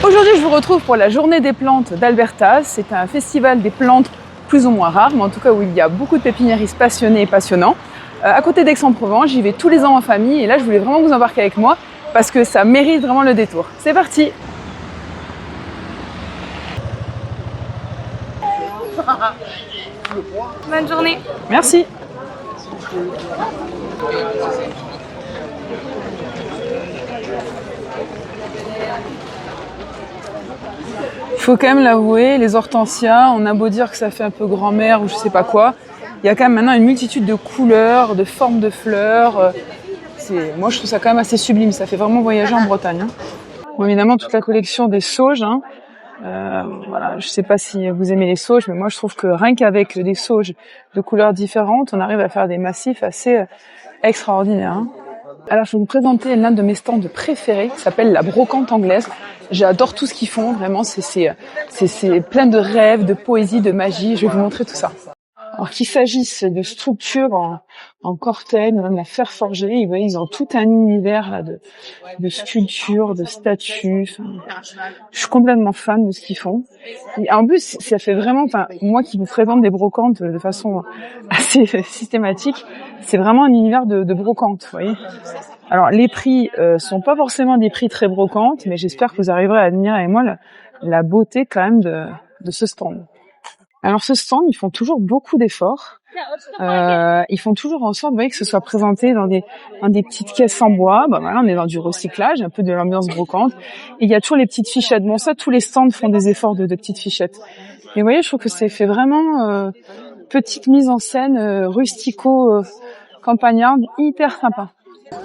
Aujourd'hui, je vous retrouve pour la journée des plantes d'Alberta. C'est un festival des plantes plus ou moins rares, mais en tout cas où il y a beaucoup de pépiniéristes passionnés et passionnants. À côté d'Aix-en-Provence, j'y vais tous les ans en famille et là, je voulais vraiment vous embarquer avec moi parce que ça mérite vraiment le détour. C'est parti! Bonne journée! Merci! Il faut quand même l'avouer, les hortensias, on a beau dire que ça fait un peu grand-mère ou je sais pas quoi, il y a quand même maintenant une multitude de couleurs, de formes de fleurs. Moi je trouve ça quand même assez sublime, ça fait vraiment voyager en Bretagne. Hein. Bon, évidemment toute la collection des sauges, hein. Voilà, je sais pas si vous aimez les sauges, mais moi je trouve que rien qu'avec des sauges de couleurs différentes, on arrive à faire des massifs assez extraordinaires. Hein. Alors je vais vous présenter l'un de mes stands préférés qui s'appelle la brocante anglaise. J'adore tout ce qu'ils font, vraiment, c'est plein de rêves, de poésie, de magie. Je vais vous montrer tout ça. Alors qu'il s'agisse de structures en cortène, même la fer forgée, ils ont tout un univers là de sculptures, de statues. Je suis complètement fan de ce qu'ils font. Et en plus, ça fait vraiment, moi qui vous présente des brocantes de façon assez systématique, c'est vraiment un univers de brocante, vous voyez. Alors les prix sont pas forcément des prix très brocantes, mais j'espère que vous arriverez à admirer avec moi la beauté quand même de ce stand. Alors ce stand, ils font toujours beaucoup d'efforts. Ils font toujours en sorte, vous voyez, que ce soit présenté dans des petites caisses en bois. Bah voilà, on est dans du recyclage, un peu de l'ambiance brocante. Et il y a toujours les petites fichettes. Bon, ça, tous les stands font des efforts de petites fichettes. Et vous voyez, je trouve que c'est fait vraiment petite mise en scène rustico-campagnarde, hyper sympa.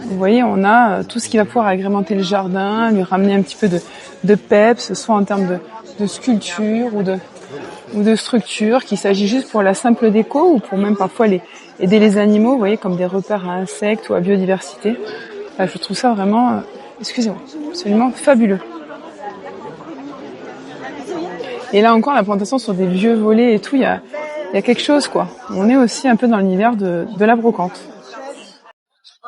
Vous voyez, on a tout ce qui va pouvoir agrémenter le jardin, lui ramener un petit peu de peps, soit en termes de sculpture ou de structure, qu'il s'agit juste pour la simple déco ou pour même parfois aider les animaux, vous voyez, comme des repères à insectes ou à biodiversité. Enfin, je trouve ça vraiment, excusez-moi, absolument fabuleux. Et là encore, la plantation sur des vieux volets et tout, il y a quelque chose, quoi. On est aussi un peu dans l'univers de la brocante.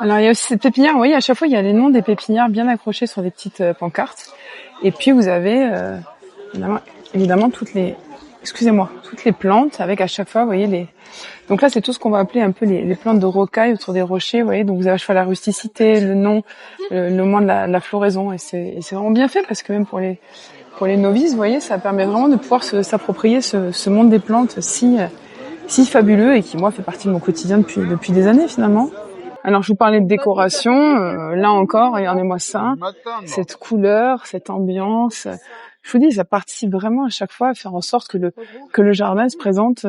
Alors il y a aussi cette pépinière, vous voyez, à chaque fois il y a les noms des pépinières bien accrochés sur des petites pancartes. Et puis vous avez évidemment toutes les plantes avec à chaque fois, vous voyez, donc là c'est tout ce qu'on va appeler un peu les plantes de rocaille autour des rochers, vous voyez, donc vous avez à chaque fois la rusticité, le nom, le moment de la floraison, et c'est vraiment bien fait parce que même pour les novices, vous voyez, ça permet vraiment de pouvoir s'approprier ce monde des plantes si fabuleux et qui moi fait partie de mon quotidien depuis des années finalement. Alors je vous parlais de décoration, là encore, regardez-moi ça, cette couleur, cette ambiance. Je vous dis, ça participe vraiment à chaque fois à faire en sorte que le jardin se présente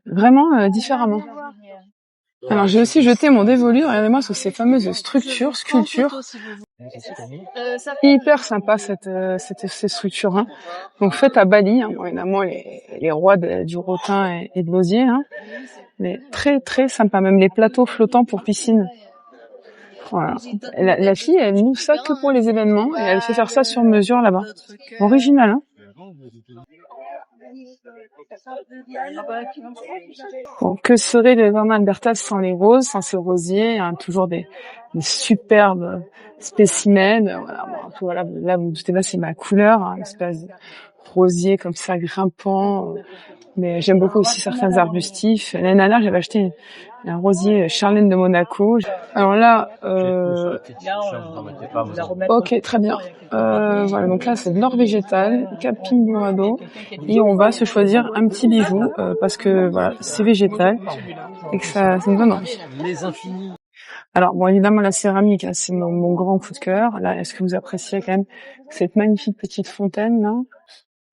vraiment différemment. Alors j'ai aussi jeté mon dévolu, regardez-moi sur ces fameuses sculptures. Hyper sympa ces structures. Hein. Donc faites à Bali, hein, bon, évidemment les rois du rotin et de l'osier. Hein. Mais très très sympa, même les plateaux flottants pour piscine. Voilà. La fille, elle noue ça que pour les événements et elle fait faire ça sur mesure là-bas. Original, hein. Bon, que serait le jardin Alberta sans les roses, sans ces rosiers, hein, toujours des superbes spécimens. Voilà, là vous doutez pas, c'est ma couleur, hein, une espèce de rosier comme ça grimpant. Mais j'aime beaucoup aussi certains arbustifs. L'année dernière, j'avais acheté un rosier Charlène de Monaco. Alors là, ok, très bien. Voilà, donc là, c'est de l'or végétal, Capim Burado, et on va se choisir un petit bijou parce que voilà, c'est végétal et que ça me donne envie. Alors bon, évidemment, la céramique, hein, c'est mon grand coup de cœur. Là, est-ce que vous appréciez quand même cette magnifique petite fontaine là?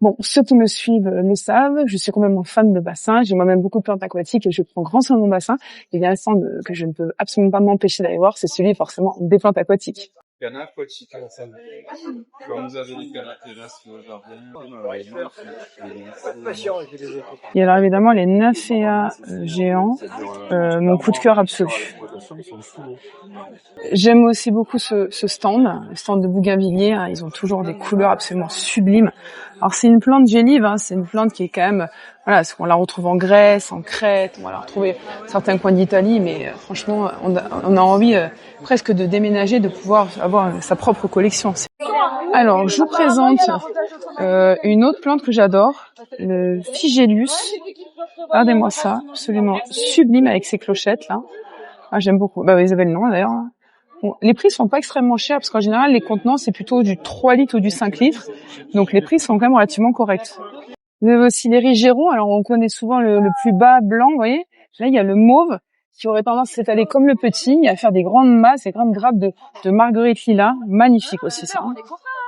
Bon, ceux qui me suivent le savent, je suis complètement fan de bassins, j'ai moi-même beaucoup de plantes aquatiques et je prends grand soin de mon bassin. Il y a un stand que je ne peux absolument pas m'empêcher d'aller voir, c'est celui forcément des plantes aquatiques. Canard aquatique à la salle. Quand vous avez les canards terrestres au jardin, et alors évidemment les nymphéas géants, mon coup de cœur absolu. J'aime aussi beaucoup ce stand, le stand de bougainvilliers, hein, ils ont toujours des couleurs absolument sublimes. Alors c'est une plante gélive, hein, c'est une plante qui est quand même, voilà, on la retrouve en Grèce, en Crète, on va la retrouver certains coins d'Italie, mais franchement on a envie presque de déménager, de pouvoir avoir sa propre collection. Alors, je vous présente une autre plante que j'adore, le Phygellus. Regardez-moi ça, absolument sublime avec ses clochettes là. Ah, j'aime beaucoup. Bah, vous avez le nom d'ailleurs. Bon, les prix sont pas extrêmement chers parce qu'en général, les contenants, c'est plutôt du 3 litres ou du 5 litres. Donc, les prix sont quand même relativement corrects. Vous avez aussi les rigérons. Alors, on connaît souvent le plus bas blanc, vous voyez. Là, il y a le mauve qui aurait tendance à s'étaler comme le petit et à faire des grandes masses, des grandes grappes de marguerite lilas. Magnifique aussi, ça.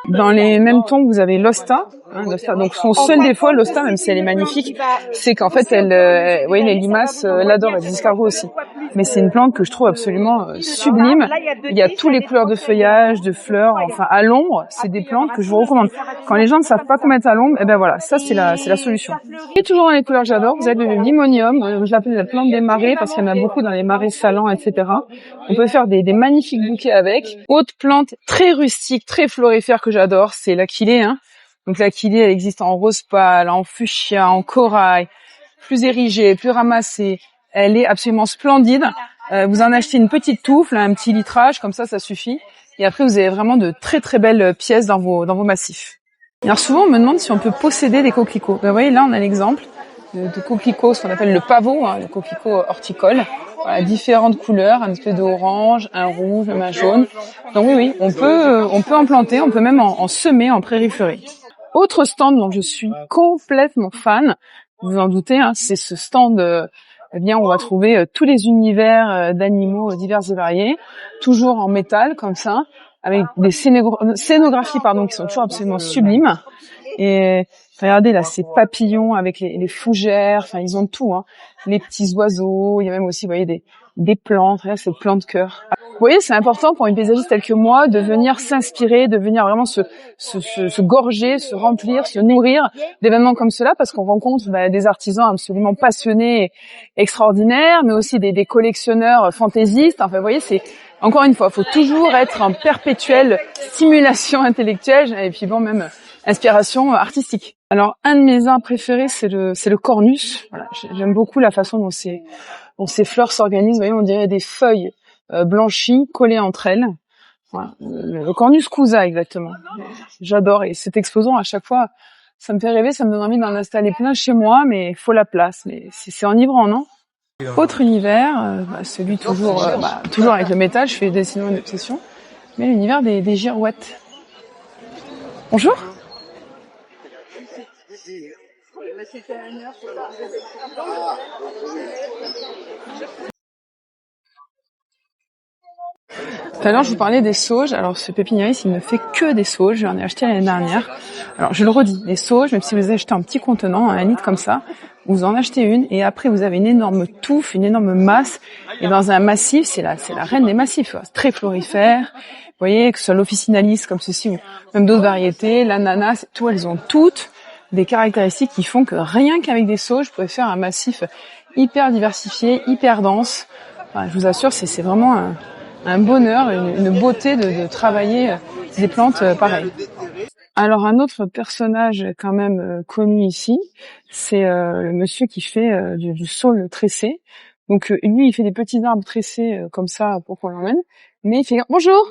Dans les mêmes tons, vous avez l'Osta. L'Osta. Donc, son seul défaut, l'Osta, même si elle est magnifique, c'est qu'en fait, vous voyez, les limaces l'adorent, et les escargots aussi. Mais c'est une plante que je trouve absolument sublime. Il y a tous les couleurs de feuillage, de fleurs, enfin, à l'ombre, c'est des plantes que je vous recommande. Quand les gens ne savent pas quoi mettre à l'ombre, eh ben voilà, ça, c'est la solution. Et toujours dans les couleurs que j'adore, vous avez le limonium. Je l'appelle la plante des marais parce qu'il y en a beaucoup dans les marais salants, etc. On peut faire des magnifiques bouquets avec. Autre plante très rustique, très florifère que j'adore, c'est l'achillée, Donc l'achillée, elle existe en rose pâle, en fuchsia, en corail, plus érigée, plus ramassée. Elle est absolument splendide. Vous en achetez une petite touffe, là, un petit litrage, comme ça suffit. Et après, vous avez vraiment de très très belles pièces dans vos massifs. Alors souvent, on me demande si on peut posséder des coquelicots. Ben, vous voyez, là, on a l'exemple de coquelicots, ce qu'on appelle le pavot, le coquelicot horticole. Voilà, différentes couleurs, un espèce d'orange, un rouge, même un jaune. Donc oui, on peut en planter, on peut même en semer en prairie fleurie. Autre stand dont je suis complètement fan, vous vous en doutez, c'est ce stand, eh bien, on va trouver tous les univers d'animaux divers et variés, toujours en métal, comme ça, avec des scénographies, qui sont toujours absolument sublimes. Et regardez là, ces papillons avec les fougères, enfin ils ont tout, les petits oiseaux, il y a même aussi, vous voyez, des plantes, regardez ces plantes de cœur. Vous voyez, c'est important pour une paysagiste telle que moi de venir s'inspirer, de venir vraiment se gorger, se remplir, se nourrir d'événements comme cela, parce qu'on rencontre des artisans absolument passionnés, et extraordinaires, mais aussi des collectionneurs fantaisistes. Enfin, vous voyez, c'est encore une fois, faut toujours être en perpétuelle stimulation intellectuelle et puis même inspiration artistique. Alors, un de mes arts préférés, c'est le cornus. Voilà, j'aime beaucoup la façon dont ces fleurs s'organisent. Vous voyez, on dirait des feuilles blanchies collées entre elles. Voilà, le cornus cousa exactement. J'adore, et cet exposant à chaque fois, ça me fait rêver, ça me donne envie d'en installer plein chez moi, mais il faut la place. Mais c'est enivrant, non? Autre univers, celui toujours avec le métal. Je fais des dessins d'obsession, mais l'univers des girouettes. Bonjour. Tout à l'heure, je vous parlais des sauges. Alors, ce pépiniériste, il ne fait que des sauges. J'en ai acheté l'année dernière. Alors, je le redis, les sauges, même si vous achetez un petit contenant, un litre comme ça, vous en achetez une, et après, vous avez une énorme touffe, une énorme masse. Et dans un massif, c'est la reine des massifs. C'est très florifère. Vous voyez, que ce soit l'officinalis comme ceci, ou même d'autres variétés, l'ananas, tout, elles ont toutes des caractéristiques qui font que rien qu'avec des sauges, vous pouvez faire un massif hyper diversifié, hyper dense. Enfin, je vous assure, c'est vraiment un bonheur, une beauté de travailler des plantes pareilles. Alors, un autre personnage quand même connu ici, c'est le monsieur qui fait du saule tressé. Donc lui, il fait des petits arbres tressés comme ça pour qu'on l'emmène, mais il fait bonjour.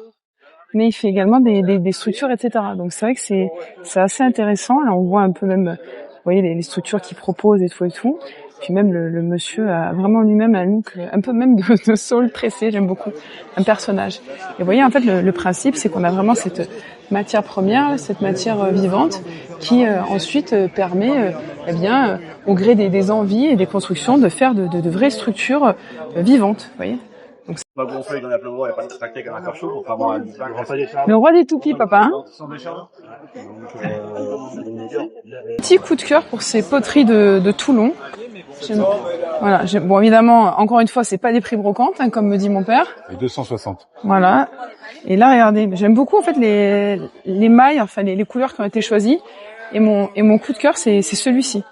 Mais il fait également des structures, etc. Donc c'est vrai que c'est assez intéressant. Là, on voit un peu même, vous voyez, les structures qu'il propose et tout. Puis même le monsieur a vraiment lui-même un look un peu même de saule tressé. J'aime beaucoup, un personnage. Et vous voyez, en fait, le principe, c'est qu'on a vraiment cette matière première, cette matière vivante, qui ensuite permet, au gré des envies et des constructions, de faire de vraies structures vivantes. Vous voyez. Donc, le roi des toupies, papa. Petit coup de cœur pour ces poteries de Toulon. Voilà. Bon, évidemment, encore une fois, c'est pas des prix brocantes, comme me dit mon père. Et 260. Voilà. Et là, regardez, j'aime beaucoup en fait les mailles, enfin les couleurs qui ont été choisies. Et mon coup de cœur, c'est celui-ci.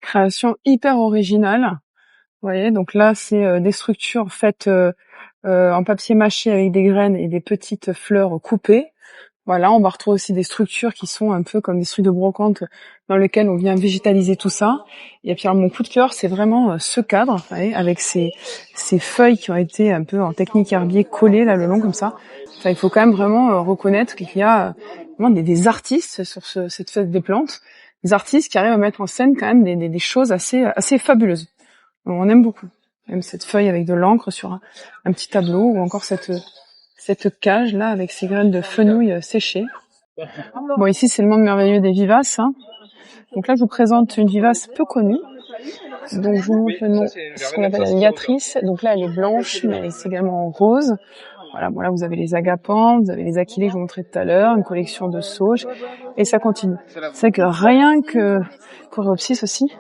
Création hyper originale. Vous voyez, donc là, c'est des structures faites en papier mâché avec des graines et des petites fleurs coupées. Voilà, on va retrouver aussi des structures qui sont un peu comme des structures de brocante dans lesquelles on vient végétaliser tout ça. Et puis alors, mon coup de cœur, c'est vraiment ce cadre, vous voyez, avec ces feuilles qui ont été un peu en technique herbier collées là le long comme ça. Enfin, il faut quand même vraiment reconnaître qu'il y a vraiment des artistes sur cette fête des plantes, des artistes qui arrivent à mettre en scène quand même des choses assez fabuleuses. Donc, on aime beaucoup. Même cette feuille avec de l'encre sur un petit tableau, ou encore cette cage là avec ces graines de fenouil séchées. Bon, ici c'est le monde merveilleux des vivaces. Hein. Donc là je vous présente une vivace peu connue. Donc je vous montre le nom, ce qu'on appelle la liatrice. Donc là elle est blanche, mais elle est également rose. Voilà, bon là vous avez les agapants, vous avez les achillées que je vous montrais tout à l'heure, une collection de sauges, et ça continue. C'est que rien que Coréopsis aussi,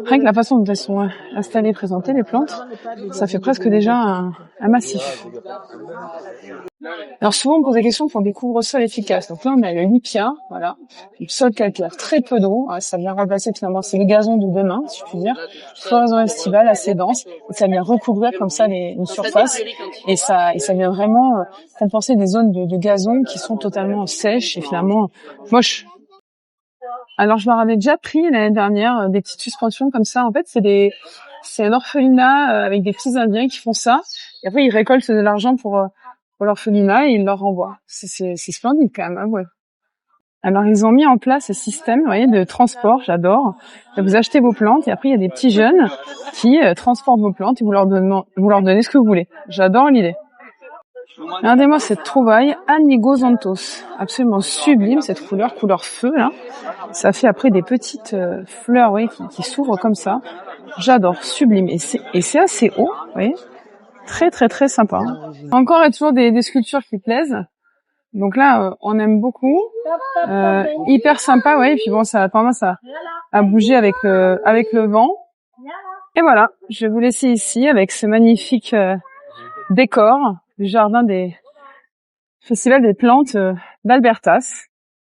rien que la façon dont elles sont installées, présentées, les plantes, ça fait presque déjà un massif. Alors souvent on me pose la question pour des couvre-sols efficaces. Donc là on a le lipia, voilà, le sol calcaire, très peu d'eau, ça vient remplacer finalement, c'est le gazon de demain, si je puis dire, floraison estivale assez dense, et ça vient recouvrir comme ça une surface, et ça vient vraiment compenser des zones de gazon qui sont totalement sèches et finalement moches. Alors je leur avais déjà pris l'année dernière des petites suspensions comme ça. En fait c'est un orphelinat avec des petits Indiens qui font ça, et après ils récoltent de l'argent pour l'orphelinat et ils leur renvoient. C'est splendide quand même, hein, ouais. Alors ils ont mis en place ce système, vous voyez, de transport, j'adore. Vous achetez vos plantes et après il y a des petits jeunes qui transportent vos plantes et vous leur donnez ce que vous voulez. J'adore l'idée. Regardez-moi cette trouvaille Anigozanthos, absolument sublime cette couleur feu là. Ça fait après des petites fleurs, oui, qui s'ouvrent comme ça. J'adore, sublime et c'est assez haut, vous voyez. Très très très sympa. Hein. Encore et toujours des sculptures qui plaisent. Donc là, on aime beaucoup. Hyper sympa, ouais. Et puis bon, ça a tendance à bouger avec le vent. Et voilà, je vais vous laisser ici avec ce magnifique décor du jardin des Festival des plantes d'Albertas.